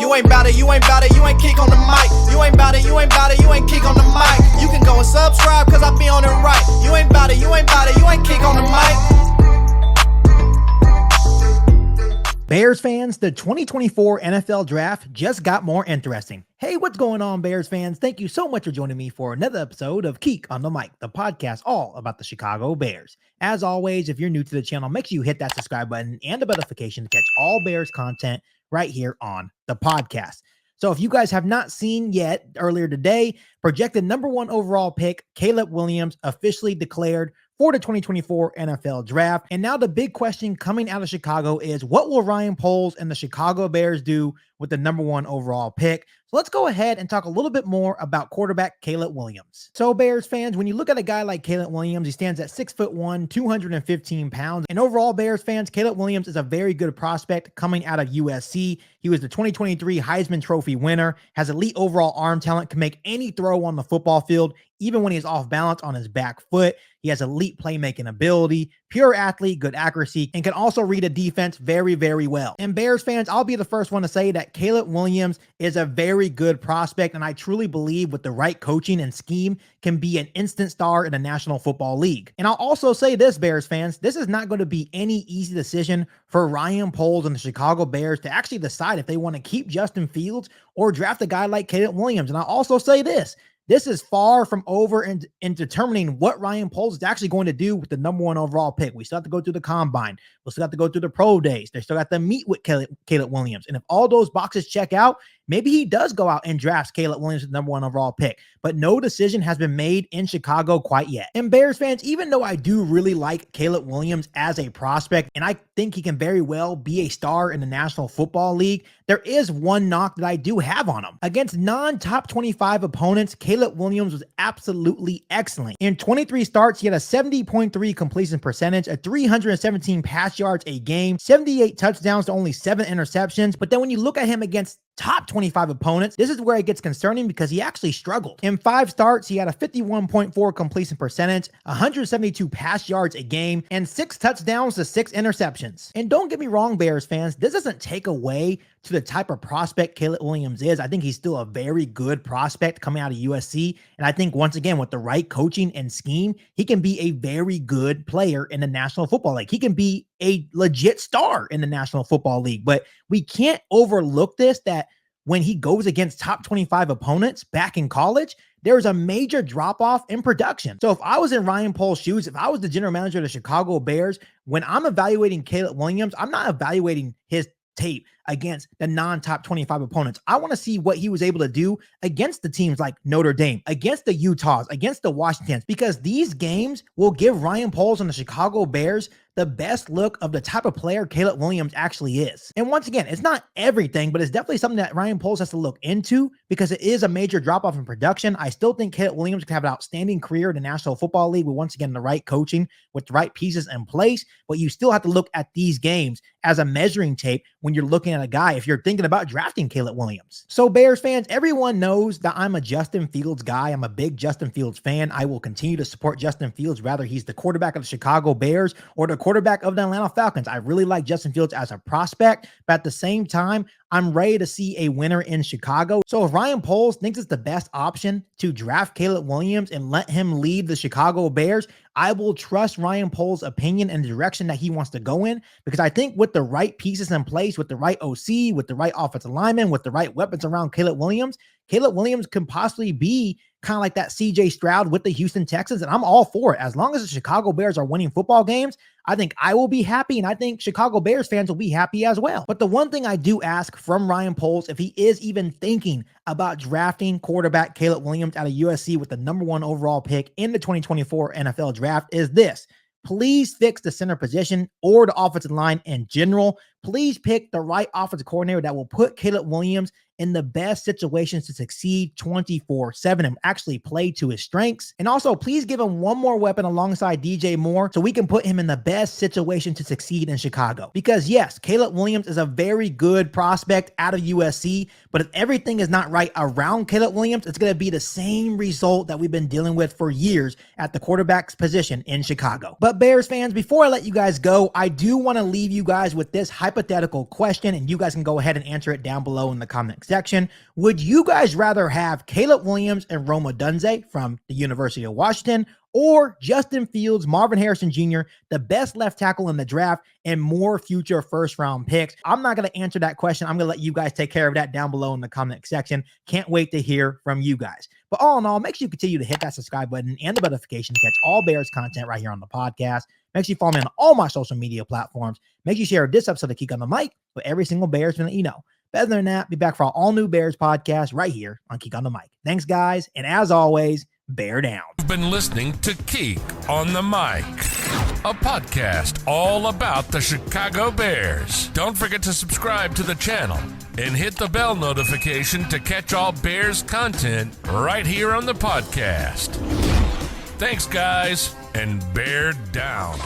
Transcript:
You ain't bout it, you ain't bout it, you ain't kick on the mic. You ain't bout it, you ain't bout it, you ain't kick on the mic. You can go and subscribe cause I be on it right. You ain't bout it, you ain't bout it, you ain't kick on the mic. Bears fans, the 2024 NFL Draft just got more interesting. Hey, what's going on, Bears fans? Thank you so much for joining me for another episode of Keek on the Mic, the podcast all about the Chicago Bears. As always, if you're new to the channel, make sure you hit that subscribe button and the bell notification to catch all Bears content right here on the podcast. So if you guys have not seen yet, earlier today, projected number 1 overall pick, Caleb Williams, officially declared for the 2024 NFL Draft. And now the big question coming out of Chicago is, what will Ryan Poles and the Chicago Bears do with the number 1 overall pick? So let's go ahead and talk a little bit more about quarterback Caleb Williams. So Bears fans, when you look at a guy like Caleb Williams, he stands at 6'1", 215 pounds. And overall, Bears fans, Caleb Williams is a very good prospect coming out of USC. He was the 2023 Heisman Trophy winner, has elite overall arm talent, can make any throw on the football field, even when he's off balance on his back foot. He has elite playmaking ability, pure athlete, good accuracy, and can also read a defense very, very well. And Bears fans, I'll be the first one to say that Caleb Williams is a very good prospect, and I truly believe with the right coaching and scheme can be an instant star in the National Football League. And I'll also say this, Bears fans, this is not going to be any easy decision for Ryan Poles and the Chicago Bears to actually decide if they want to keep Justin Fields or draft a guy like Caleb Williams. And I'll also say this is far from over in determining what Ryan Poles is actually going to do with the number 1 overall pick. We still have to go through the combine. We'll still have to go through the pro days. They still got to meet with Caleb Williams. And if all those boxes check out, maybe he does go out and drafts Caleb Williams with the number 1 overall pick. But no decision has been made in Chicago quite yet. And Bears fans, even though I do really like Caleb Williams as a prospect, and I think he can very well be a star in the National Football League, there is one knock that I do have on him. Against non-top 25 opponents, Caleb Williams was absolutely excellent. In 23 starts, he had a 70.3 completion percentage, a 317 pass yards a game, 78 touchdowns to only 7 interceptions. But then when you look at him against top 25 opponents, this is where it gets concerning because he actually struggled. In 5 starts, he had a 51.4 completion percentage, 172 pass yards a game, and 6 touchdowns to 6 interceptions. And don't get me wrong, Bears fans, this doesn't take away to the type of prospect Caleb Williams is. I think he's still a very good prospect coming out of USC. And I think once again, with the right coaching and scheme, he can be a very good player in the National Football League. He can be a legit star in the National Football League. But we can't overlook this, that when he goes against top 25 opponents back in college, there's a major drop-off in production. So if I was in Ryan Poles' shoes, if I was the general manager of the Chicago Bears, when I'm evaluating Caleb Williams, I'm not evaluating his tape against the non-top 25 opponents. I want to see what he was able to do against the teams like Notre Dame, against the Utahs, against the Washingtons, because these games will give Ryan Poles and the Chicago Bears the best look of the type of player Caleb Williams actually is. And once again, it's not everything, but it's definitely something that Ryan Poles has to look into because it is a major drop-off in production. I still think Caleb Williams can have an outstanding career in the National Football League with, once again, the right coaching with the right pieces in place, but you still have to look at these games as a measuring tape when you're looking at a guy if you're thinking about drafting Caleb Williams. So Bears fans, everyone knows that I'm a Justin Fields guy. I'm a big Justin Fields fan. I will continue to support Justin Fields, whether he's the quarterback of the Chicago Bears or the quarterback of the Atlanta Falcons. I really like Justin Fields as a prospect, but at the same time, I'm ready to see a winner in Chicago. So if Ryan Poles thinks it's the best option to draft Caleb Williams and let him lead the Chicago Bears, I will trust Ryan Poles' opinion and the direction that he wants to go in, because I think with the right pieces in place, with the right OC, with the right offensive lineman, with the right weapons around Caleb Williams can possibly be kind of like that CJ Stroud with the Houston Texans, and I'm all for it. As long as the Chicago Bears are winning football games, I think I will be happy, and I think Chicago Bears fans will be happy as well. But the one thing I do ask from Ryan Poles, if he is even thinking about drafting quarterback Caleb Williams out of USC with the number 1 overall pick in the 2024 NFL Draft, is this: please fix the center position or the offensive line in general. Please pick the right offensive coordinator that will put Caleb Williams in the best situations to succeed 24/7 and actually play to his strengths. And also, please give him one more weapon alongside DJ Moore so we can put him in the best situation to succeed in Chicago. Because yes, Caleb Williams is a very good prospect out of USC, but if everything is not right around Caleb Williams, it's going to be the same result that we've been dealing with for years at the quarterback's position in Chicago. But Bears fans, before I let you guys go, I do want to leave you guys with this hypothetical hypothetical question, and you guys can go ahead and answer it down below in the comment section. Would you guys rather have Caleb Williams and Rome Odunze from the University of Washington, or Justin Fields, Marvin Harrison Jr., the best left tackle in the draft, and more future first-round picks? I'm not going to answer that question. I'm going to let you guys take care of that down below in the comment section. Can't wait to hear from you guys. But all in all, make sure you continue to hit that subscribe button and the notification to catch all Bears content right here on the podcast. Make sure you follow me on all my social media platforms. Make sure you share this episode of Geek on the Mic with every single Bears fan that you know. Better than that, be back for our all-new Bears podcast right here on Geek on the Mic. Thanks, guys, and as always, bear down. You've been listening to Geek on the Mic, a podcast all about the Chicago Bears. Don't forget to subscribe to the channel and hit the bell notification to catch all Bears content right here on the podcast. Thanks, guys, and bear down.